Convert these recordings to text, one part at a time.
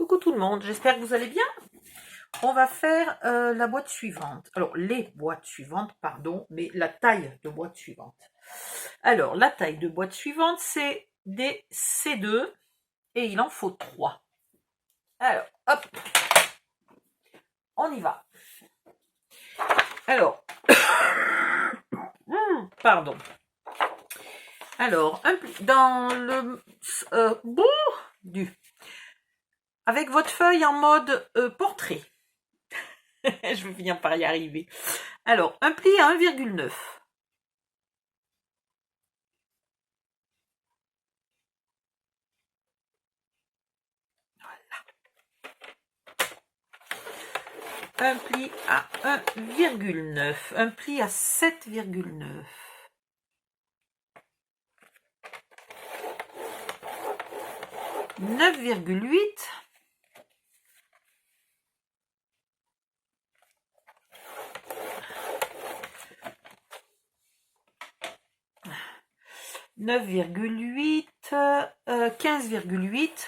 Coucou tout le monde, j'espère que vous allez bien. On va faire la boîte suivante. Alors, les boîtes suivantes, pardon, mais la taille de boîte suivante. Alors, la taille de boîte suivante, c'est des C2 et il en faut 3. Alors, hop, on y va. Alors, pardon. Alors, dans le... avec votre feuille en mode portrait. Je vais finir par y arriver. Alors, un pli à 1,9. Un pli à 1,9. Un pli à 7,9. 9,8. 9,8, 15,8.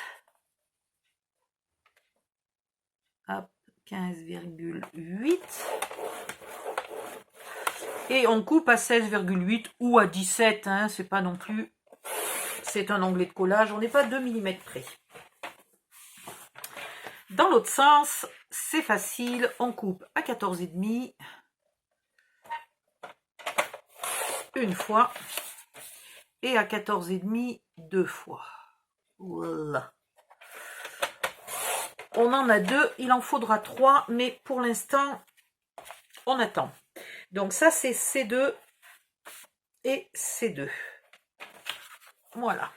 Hop, 15,8. Et on coupe à 16,8 ou à 17, hein, c'est pas non plus... C'est un onglet de collage, on n'est pas 2 mm près. Dans l'autre sens, c'est facile, on coupe à 14,5 une fois et à 14,5 deux fois. Voilà. On en a 2, il en faudra 3, mais pour l'instant, on attend. Donc ça, c'est C2 et C2. Voilà.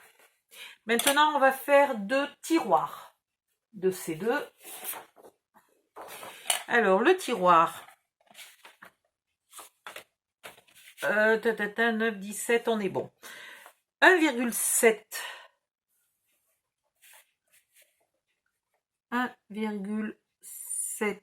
Maintenant, on va faire 2 tiroirs de C2. Alors, le tiroir, 9, 17, on est bon. 1,7. 1,7.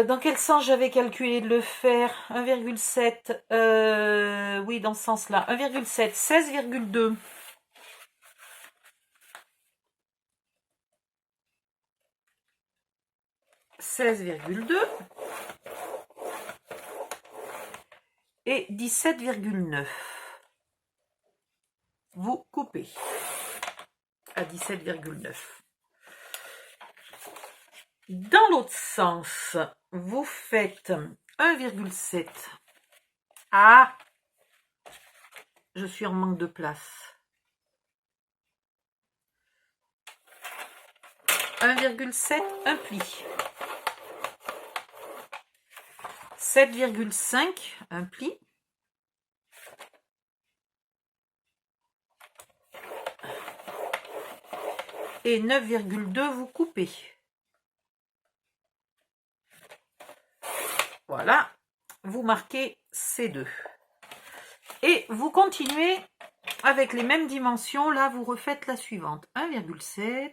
Dans quel sens j'avais calculé de le faire? 1,7. Oui, dans ce sens-là. 1,7. 16,2. 16,2 et 17,9. Vous coupez à 17,9. Dans l'autre sens, vous faites 1,7. Ah, je suis en manque de place. 1,7, un pli. 7,5, un pli. Et 9,2, vous coupez. Voilà, vous marquez C2. Et vous continuez avec les mêmes dimensions. Là, vous refaites la suivante. 1,7.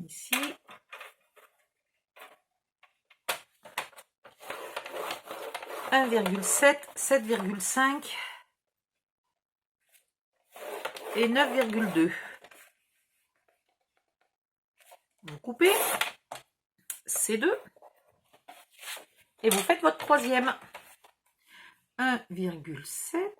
Ici. 1,7, 7,5 et 9,2. Vous coupez C2 et vous faites votre troisième. 1,7.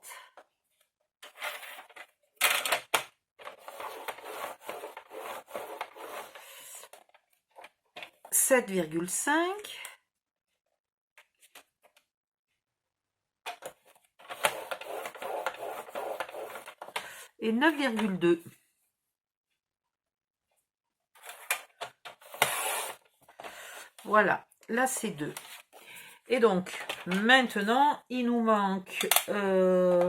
7,5 et 9,2. Voilà, là c'est 2. Et donc, maintenant, il nous manque... de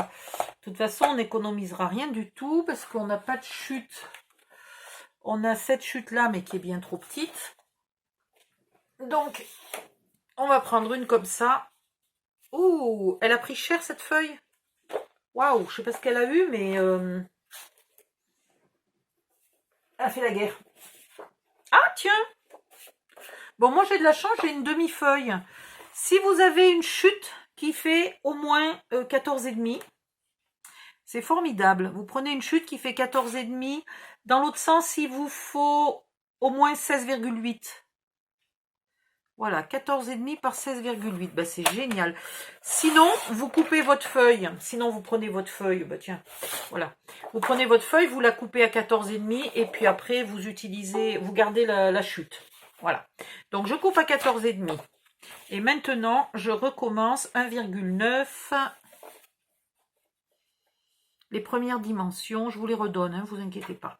toute façon, on n'économisera rien du tout parce qu'on n'a pas de chute. On a cette chute-là, mais qui est bien trop petite. Donc, on va prendre une comme ça. Ouh, elle a pris cher cette feuille. Waouh, je sais pas ce qu'elle a eu, mais... elle a fait la guerre. Ah, tiens! Bon, moi, j'ai de la chance, j'ai une demi-feuille. Si vous avez une chute qui fait au moins 14,5, c'est formidable. Vous prenez une chute qui fait 14,5. Dans l'autre sens, il vous faut au moins 16,8. Voilà, 14,5 par 16,8. Ben, c'est génial. Sinon, vous coupez votre feuille. Sinon, vous prenez votre feuille. Bah tiens, voilà. Vous prenez votre feuille, vous la coupez à 14,5 et puis après, vous utilisez, vous gardez la chute. Voilà. Donc, je coupe à 14,5. Et maintenant, je recommence 1,9. Les premières dimensions, je vous les redonne, hein, vous inquiétez pas.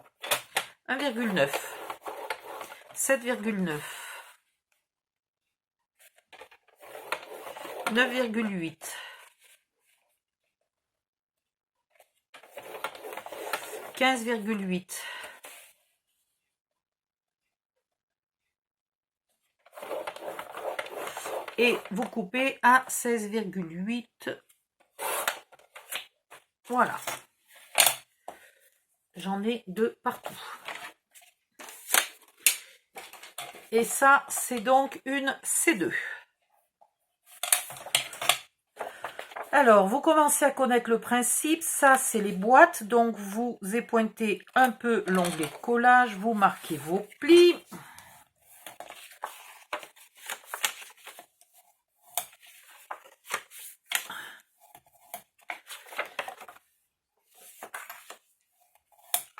1,9. 7,9. 9,8, 15,8, et vous coupez à 16,8. Voilà. J'en ai deux partout. Et ça, c'est donc une C2. Alors, vous commencez à connaître le principe. Ça, c'est les boîtes. Donc, vous épointez un peu l'onglet de collage. Vous marquez vos plis.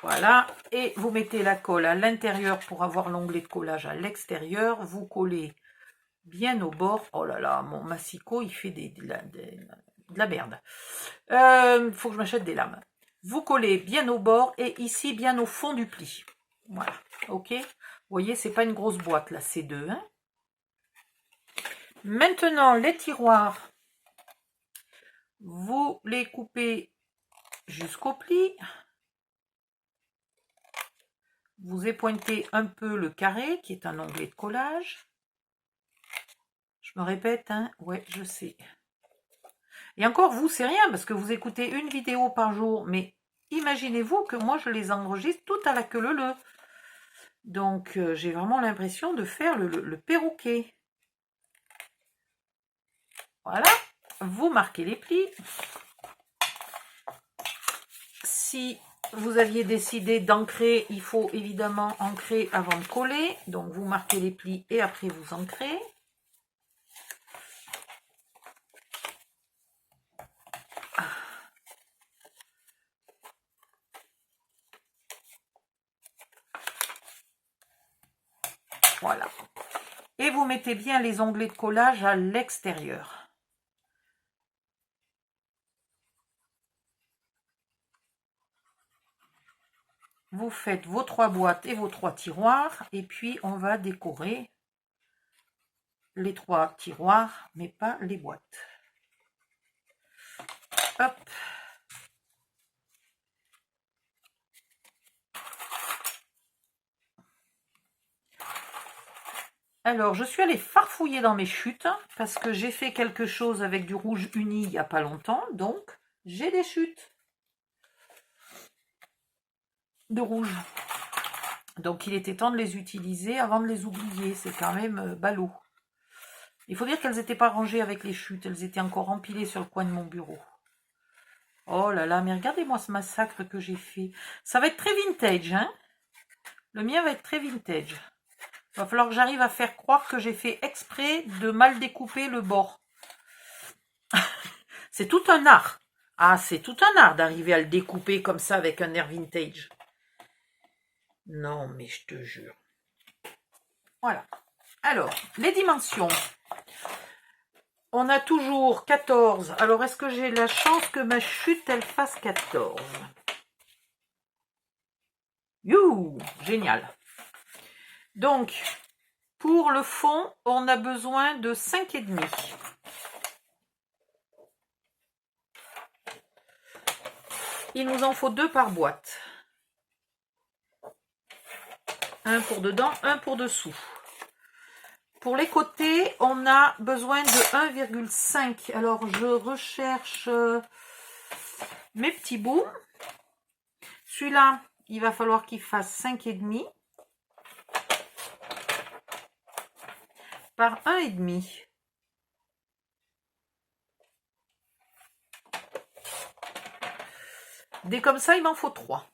Voilà. Et vous mettez la colle à l'intérieur pour avoir l'onglet de collage à l'extérieur. Vous collez bien au bord. Oh là là, mon massicot, il fait de la merde. Faut que je m'achète des lames. Vous collez bien au bord et ici bien au fond du pli. Voilà, ok. Vous voyez, c'est pas une grosse boîte là, c'est deux. Hein. Maintenant, les tiroirs, vous les coupez jusqu'au pli. Vous épointez un peu le carré qui est un onglet de collage. Je me répète, hein, ouais, je sais. Et encore, vous, c'est rien, parce que vous écoutez une vidéo par jour, mais imaginez-vous que moi, je les enregistre toutes à la queue leu. Donc, j'ai vraiment l'impression de faire le perroquet. Voilà, vous marquez les plis. Si vous aviez décidé d'ancrer, il faut évidemment ancrer avant de coller. Donc, vous marquez les plis et après, vous ancrez. Voilà. Et vous mettez bien les onglets de collage à l'extérieur. Vous faites vos 3 boîtes et vos 3 tiroirs. Et puis, on va décorer les 3 tiroirs, mais pas les boîtes. Hop. Alors, je suis allée farfouiller dans mes chutes parce que j'ai fait quelque chose avec du rouge uni il n'y a pas longtemps. Donc, j'ai des chutes de rouge. Donc, il était temps de les utiliser avant de les oublier. C'est quand même ballot. Il faut dire qu'elles n'étaient pas rangées avec les chutes. Elles étaient encore empilées sur le coin de mon bureau. Oh là là, mais regardez-moi ce massacre que j'ai fait. Ça va être très vintage, hein? Le mien va être très vintage. Il va falloir que j'arrive à faire croire que j'ai fait exprès de mal découper le bord. C'est tout un art. Ah, c'est tout un art d'arriver à le découper comme ça avec un air vintage. Non, mais je te jure. Voilà. Alors, les dimensions. On a toujours 14. Alors, est-ce que j'ai la chance que ma chute, elle fasse 14? Youhou! Génial. Donc, pour le fond, on a besoin de 5,5. Il nous en faut 2 par boîte. Un pour dedans, un pour dessous. Pour les côtés, on a besoin de 1,5. Alors, je recherche mes petits bouts. Celui-là, il va falloir qu'il fasse 5,5. par 1,5. Des comme ça, il m'en faut 3.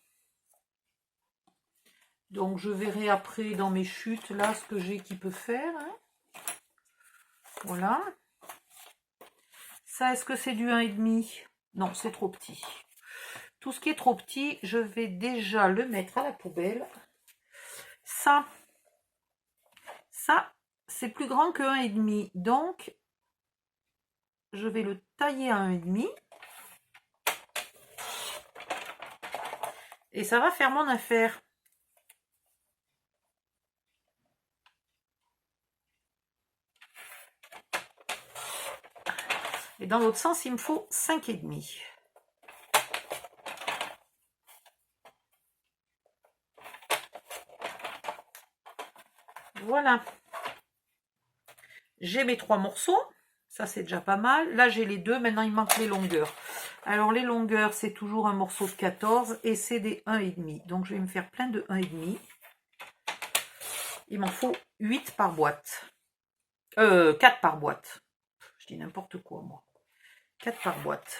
Donc, je verrai après dans mes chutes, là, ce que j'ai qui peut faire. Hein. Voilà. Ça, est-ce que c'est du 1,5? Non, c'est trop petit. Tout ce qui est trop petit, je vais déjà le mettre à la poubelle. Ça, c'est plus grand que 1,5. Donc, je vais le tailler à 1,5. Et ça va faire mon affaire. Et dans l'autre sens, il me faut 5,5. Voilà. J'ai mes 3 morceaux. Ça, c'est déjà pas mal. Là, j'ai les 2. Maintenant, il manque les longueurs. Alors, les longueurs, c'est toujours un morceau de 14 et c'est des 1,5. Donc, je vais me faire plein de 1,5. Il m'en faut 8 par boîte. 4 par boîte. Je dis n'importe quoi, moi. 4 par boîte.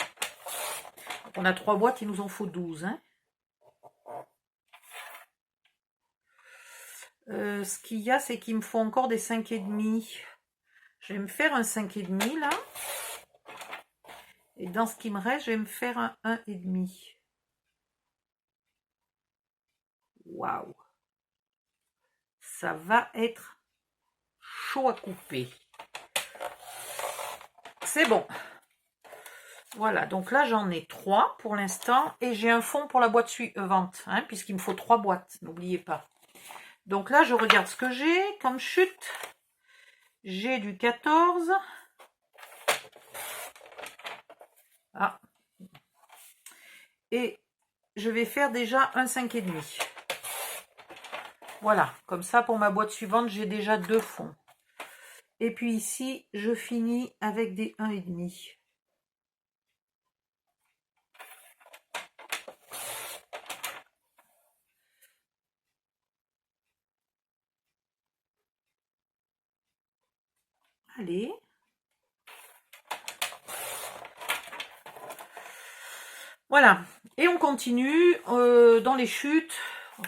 On a 3 boîtes, il nous en faut 12. Hein. Ce qu'il y a, c'est qu'il me faut encore des 5,5. Je vais me faire un 5,5 là. Et dans ce qui me reste, je vais me faire un 1,5. Waouh! Ça va être chaud à couper. C'est bon. Voilà, donc là j'en ai 3 pour l'instant. Et j'ai un fond pour la boîte suivante, hein, puisqu'il me faut 3 boîtes, n'oubliez pas. Donc là, je regarde ce que j'ai comme chute. J'ai du 14. Ah. Et je vais faire déjà un 5,5. Voilà, comme ça pour ma boîte suivante, j'ai déjà 2 fonds. Et puis ici, je finis avec des 1,5. Allez. Voilà. Et on continue dans les chutes.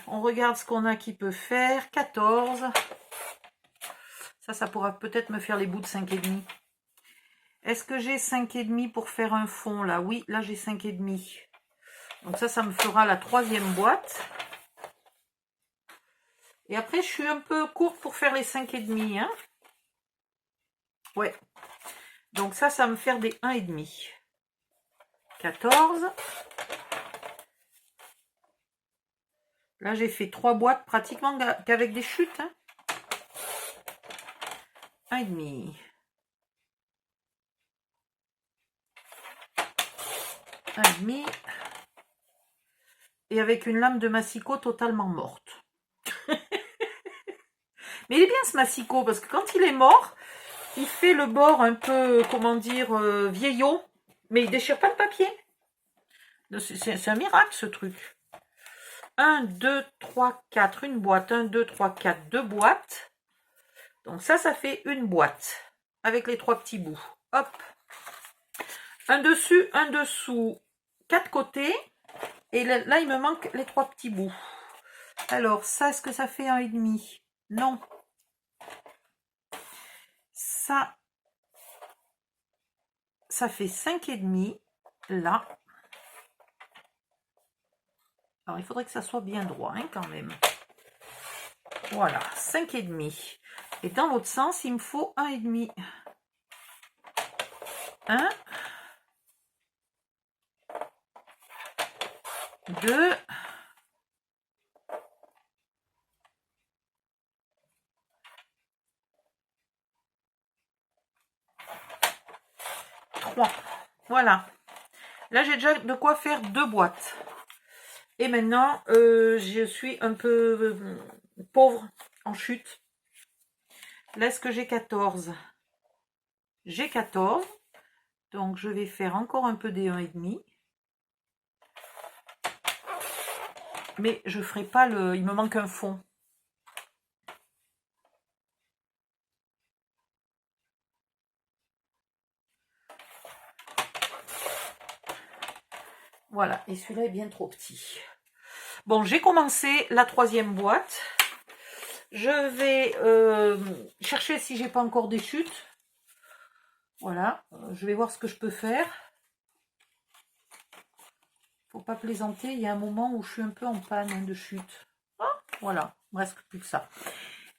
On regarde ce qu'on a qui peut faire. 14. Ça pourra peut-être me faire les bouts de 5,5. Est-ce que j'ai 5,5 pour faire un fond là? Oui, là j'ai 5,5. Donc ça me fera la 3e boîte. Et après, je suis un peu courte pour faire les 5,5. Hein. Ouais. Donc ça me fait des 1,5. 14. Là, j'ai fait 3 boîtes pratiquement qu'avec des chutes. Hein. 1,5. 1,5. Et avec une lame de massicot totalement morte. Mais il est bien ce massicot, parce que quand il est mort, il fait le bord un peu, comment dire, vieillot. Mais il déchire pas le papier. C'est un miracle, ce truc. 1, 2, 3, 4, une boîte. 1, 2, 3, 4, 2 boîtes. Donc ça fait une boîte. Avec les 3 petits bouts. Hop. Un dessus, un dessous. 4 côtés. Et là, il me manque les 3 petits bouts. Alors, ça, est-ce que ça fait 1,5? Non. Ça fait 5,5. Là. Alors, il faudrait que ça soit bien droit, hein, quand même. Voilà, 5,5. Et dans l'autre sens, il me faut 1,5. 1, 2, 3. Voilà. Là, j'ai déjà de quoi faire 2 boîtes. Et maintenant, je suis un peu pauvre en chute. Là, est-ce que j'ai 14? J'ai 14. Donc, je vais faire encore un peu des 1,5. Mais je ne ferai pas le... Il me manque un fond. Voilà, et celui-là est bien trop petit. Bon, j'ai commencé la 3e boîte. Je vais chercher si j'ai pas encore des chutes. Voilà, je vais voir ce que je peux faire. Faut pas plaisanter, il y a un moment où je suis un peu en panne de chute. Ah, voilà, il me reste plus que ça.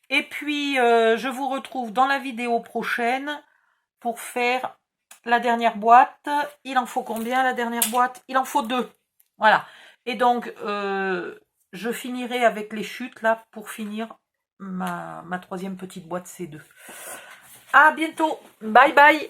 Et puis, je vous retrouve dans la vidéo prochaine pour faire la dernière boîte. Il en faut combien la dernière boîte? Il en faut 2. Voilà. Et donc, je finirai avec les chutes là pour finir ma 3e petite boîte C2. À bientôt. Bye bye.